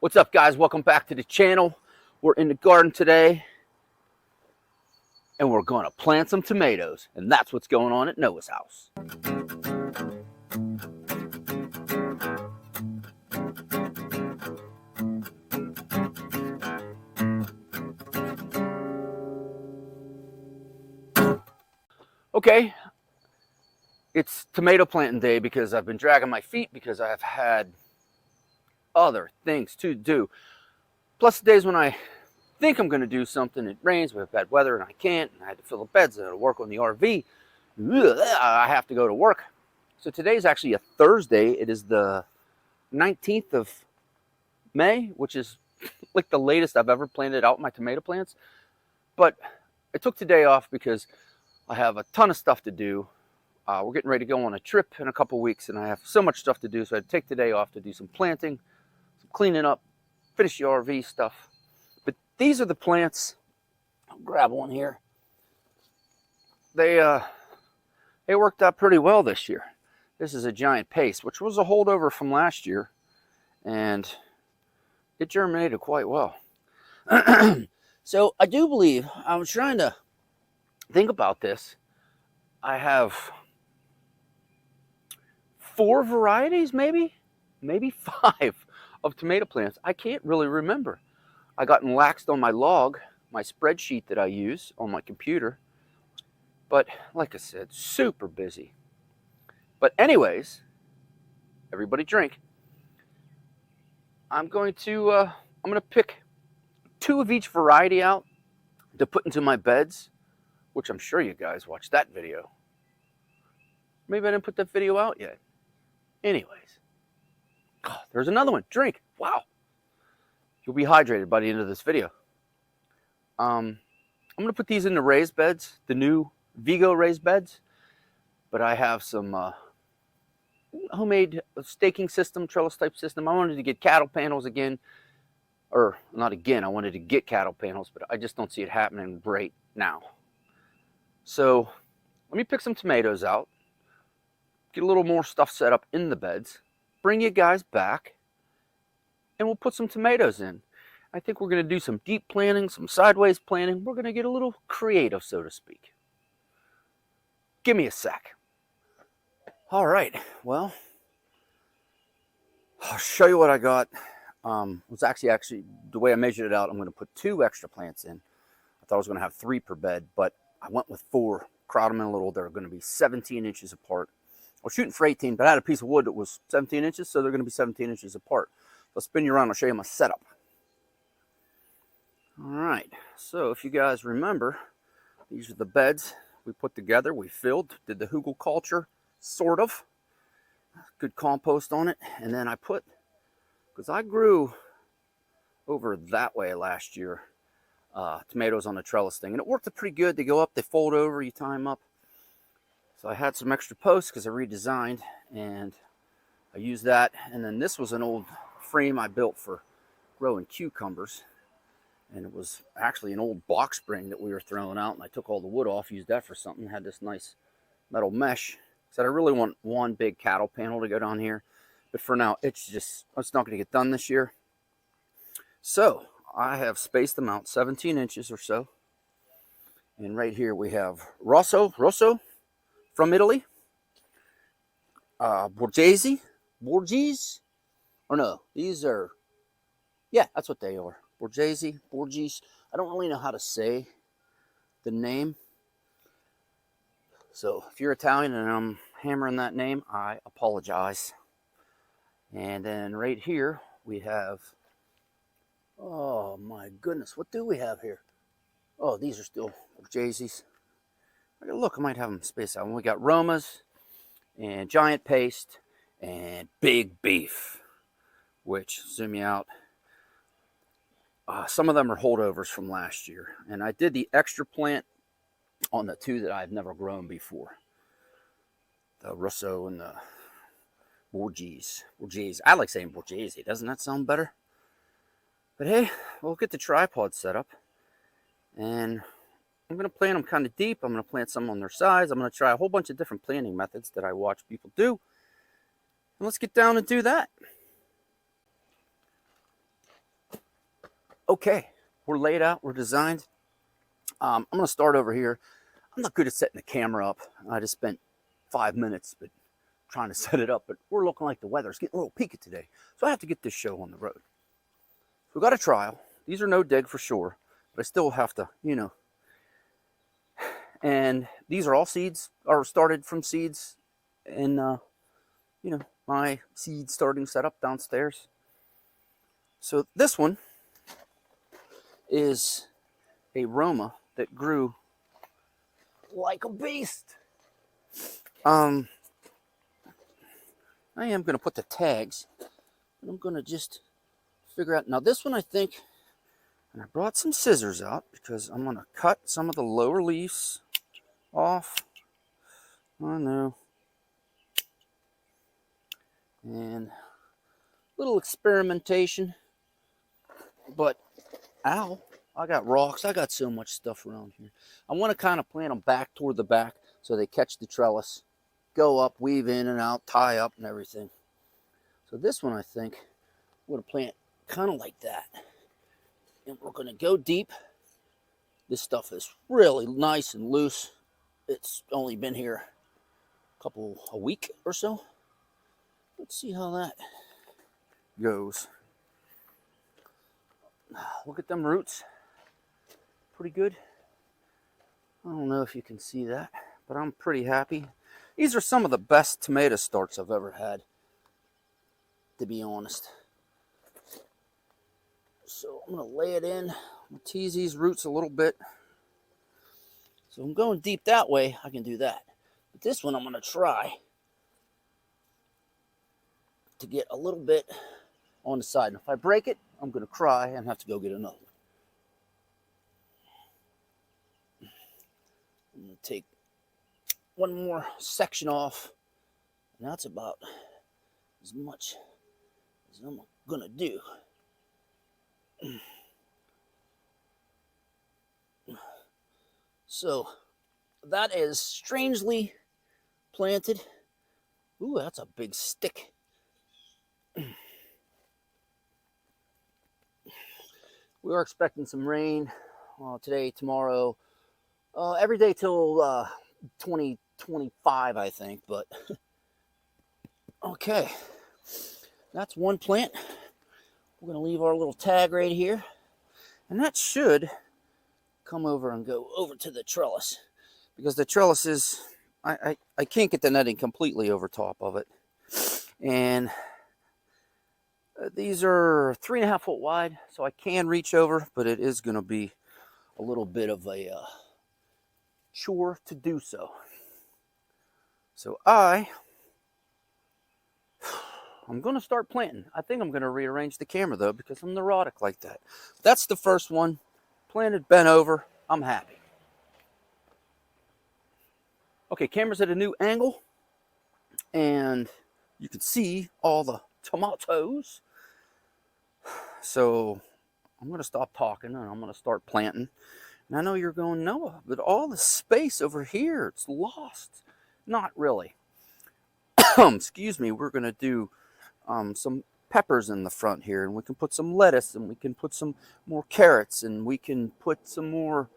What's up, guys? Welcome back to the channel. We're in the garden today and we're going to plant some tomatoes, and that's what's going on at Noah's house. Okay, it's tomato planting day because I've been dragging my feet because I've had other things to do. Plus the days when I think I'm going to do something, it rains, we have bad weather and I can't, and I had to fill the beds, I had to work on the RV. I have to go to work. So today's actually a Thursday. It is the 19th of May, which is like the latest I've ever planted out my tomato plants. But I took today off because I have a ton of stuff to do. We're getting ready to go on a trip in a couple weeks, and I have so much stuff to do, so I had to take today off to do some planting, some cleaning up, finish the RV stuff. But these are the plants. I'll grab one here. They worked out pretty well this year. This is a giant paste, which was a holdover from last year, and it germinated quite well. So I do believe, I was trying to think about this. I have 4 varieties, maybe 5 of tomato plants. I can't really remember. I got laxed on my log, my spreadsheet that I use on my computer. But like I said, super busy. But anyways, everybody drink. I'm going to pick 2 of each variety out to put into my beds, which I'm sure you guys watched that video. Maybe I didn't put that video out yet. Anyways, there's another one. Drink. Wow. You'll be hydrated by the end of this video. I'm going to put these in the raised beds, the new Vego Raised beds. But I have some homemade staking system, trellis type system. I wanted to get cattle panels again. Or not again, I wanted to get cattle panels, but I just don't see it happening right now. So let me pick some tomatoes out. Get a little more stuff set up in the beds. Bring you guys back. And we'll put some tomatoes in. I think we're going to do some deep planting, some sideways planting. We're going to get a little creative, so to speak. Give me a sec. All right, well, I'll show you what I got. It was actually the way I measured it out, I'm going to put 2 extra plants in. I thought I was going to have 3 per bed, but I went with 4. Crowd them in a little. They're going to be 17 inches apart. I was shooting for 18, but I had a piece of wood that was 17 inches, so they're going to be 17 inches apart. So I'll spin you around. I'll show you my setup. All right, so if you guys remember, these are the beds we put together. We filled, did the hugel culture, sort of. Good compost on it. And then I put, because I grew over that way last year, tomatoes on the trellis thing. And it worked pretty good. They go up, they fold over, you tie them up. So I had some extra posts because I redesigned, and I used that. And then this was an old frame I built for growing cucumbers. And it was actually an old box spring that we were throwing out. And I took all the wood off, used that for something. Had this nice metal mesh. Said I really want one big cattle panel to go down here. But for now, it's not going to get done this year. So I have spaced them out 17 inches or so. And right here we have Rosso from Italy. Borghese. Or no, these are, yeah, that's what they are. Borghese. I don't really know how to say the name. So if you're Italian and I'm hammering that name, I apologize. And then right here we have, oh my goodness, what do we have here? Oh, these are still Borgheses. Look, I might have them spaced out. We got Romas and giant paste and big beef, which, zoom you out, some of them are holdovers from last year. And I did the extra plant on the 2 that I've never grown before. The Rosso and the Borghese. I like saying Borghese. Doesn't that sound better? But hey, we'll get the tripod set up. And I'm going to plant them kind of deep. I'm going to plant some on their sides. I'm going to try a whole bunch of different planting methods that I watch people do. And let's get down and do that. Okay, we're laid out, we're designed. I'm gonna start over here. I'm not good at setting the camera up. I just spent 5 minutes but trying to set it up, but we're looking like the weather's getting a little peaky today. So I have to get this show on the road. We got a trial. These are no dig for sure, but I still have to, you know. And these are all seeds, or started from seeds in, you know, my seed starting setup downstairs. So this one is a Roma that grew like a beast. I am going to put the tags, and I'm going to just figure out. Now this one I think, and I brought some scissors out because I'm going to cut some of the lower leaves off. Oh no. And a little experimentation, but ow, I got rocks. I got so much stuff around here. I want to kind of plant them back toward the back so they catch the trellis, go up, weave in and out, tie up and everything. So this one I think I'm going to plant kind of like that. And we're going to go deep. This stuff is really nice and loose. It's only been here a week or so. Let's see how that goes. Look at them roots. Pretty good. I don't know if you can see that, but I'm pretty happy. These are some of the best tomato starts I've ever had, to be honest. So I'm going to lay it in. I'm going to tease these roots a little bit. So I'm going deep that way, I can do that. But this one I'm going to try to get a little bit on the side. And if I break it, I'm going to cry and have to go get another one. I'm going to take one more section off, and that's about as much as I'm going to do. So that is strangely planted. Ooh, that's a big stick. We are expecting some rain today, tomorrow, every day till 2025, I think. But okay, that's one plant. We're going to leave our little tag right here, and that should come over and go over to the trellis, because the trellis is, I can't get the netting completely over top of it. And these are 3.5 foot wide, so I can reach over, but it is going to be a little bit of a chore to do so. So I'm going to start planting. I think I'm going to rearrange the camera though, because I'm neurotic like that. That's the first one. Planted, bent over. I'm happy. Okay, camera's at a new angle, and you can see all the tomatoes. So I'm going to stop talking and I'm going to start planting. And I know you're going, Noah, but all the space over here, it's lost. Not really. Excuse me, we're going to do some peppers in the front here, and we can put some lettuce, and we can put some more carrots, and we can put some more,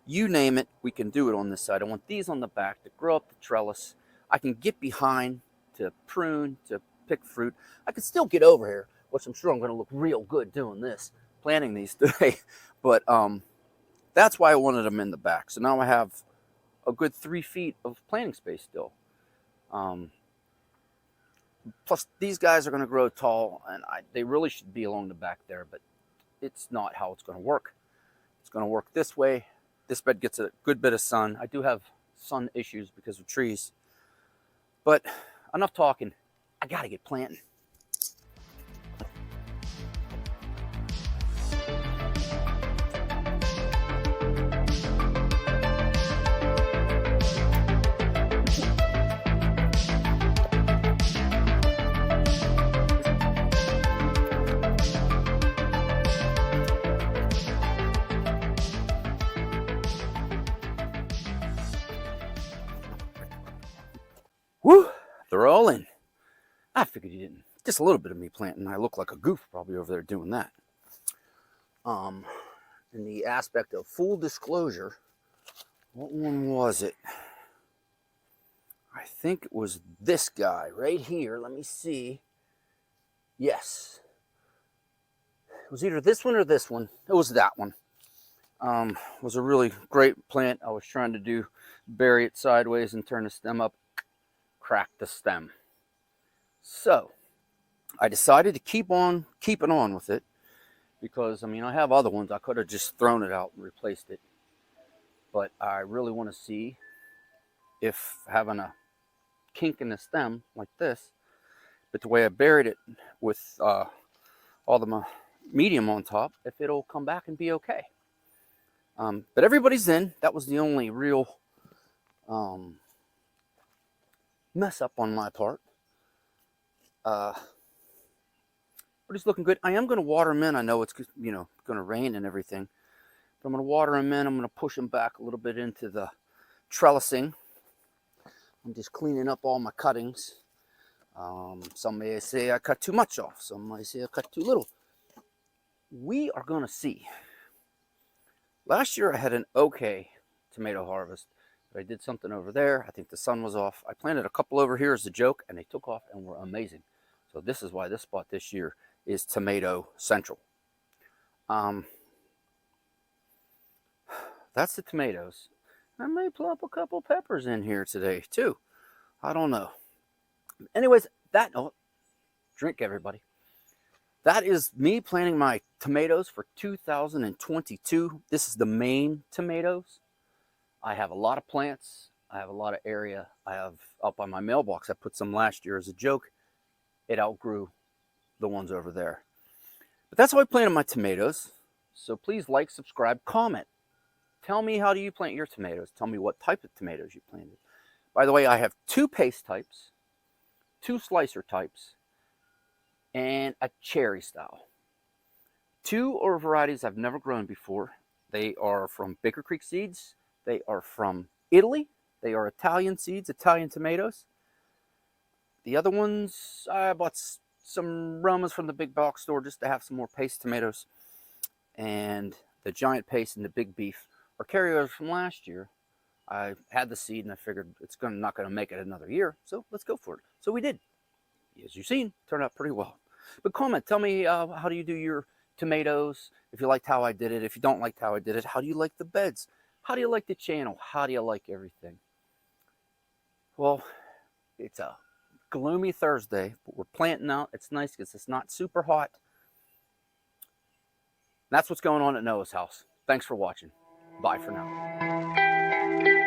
you name it, we can do it on this side. I want these on the back to grow up the trellis. I can get behind to prune, to pick fruit. I can still get over here, which I'm sure I'm going to look real good doing this, planting these today. But that's why I wanted them in the back. So now I have a good 3 feet of planting space still. Plus, these guys are going to grow tall, and they really should be along the back there, but it's not how it's going to work. It's going to work this way. This bed gets a good bit of sun. I do have sun issues because of trees. But enough talking. I got to get planting. Woo! They're all in. I figured you didn't. Just a little bit of me planting. I look like a goof probably over there doing that. In the aspect of full disclosure, what one was it? I think it was this guy right here. Let me see. Yes. It was either this one or this one. It was that one. Was a really great plant. I was trying to bury it sideways and turn the stem up, crack the stem. So I decided to keep on keeping on with it because, I mean, I have other ones. I could have just thrown it out and replaced it. But I really want to see if having a kink in the stem like this, but the way I buried it with all the medium on top, if it'll come back and be okay. But everybody's in. That was the only real mess up on my part. But it's looking good. I am going to water them in. I know it's going to rain and everything. But I'm going to water them in. I'm going to push them back a little bit into the trellising. I'm just cleaning up all my cuttings. Some may say I cut too much off. Some may say I cut too little. We are going to see. Last year I had an okay tomato harvest. But I did something over there. I think the sun was off. I planted a couple over here as a joke, and they took off and were amazing. So this is why this spot this year is tomato central. That's the tomatoes. I may plop a couple peppers in here today too. I don't know. Anyways, drink everybody. That is me planting my tomatoes for 2022. This is the main tomatoes. I have a lot of plants. I have a lot of area. I have up on my mailbox. I put some last year as a joke. It outgrew the ones over there. But that's how I planted my tomatoes. So please like, subscribe, comment. Tell me, how do you plant your tomatoes? Tell me what type of tomatoes you planted. By the way, I have 2 paste types, 2 slicer types, and a cherry style. 2 are varieties I've never grown before. They are from Baker Creek Seeds. They are from Italy. They are Italian seeds, Italian tomatoes. The other ones, I bought some Romas from the big box store just to have some more paste tomatoes. And the giant paste and the big beef are carryovers from last year. I had the seed and I figured it's not going to make it another year, so let's go for it. So we did. As you've seen, turned out pretty well. But comment, tell me, how do you do your tomatoes? If you liked how I did it, if you don't like how I did it, how do you like the beds? How do you like the channel? How do you like everything? Well, it's a gloomy Thursday, but we're planting out. It's nice because it's not super hot. That's what's going on at Noah's house. Thanks for watching. Bye for now.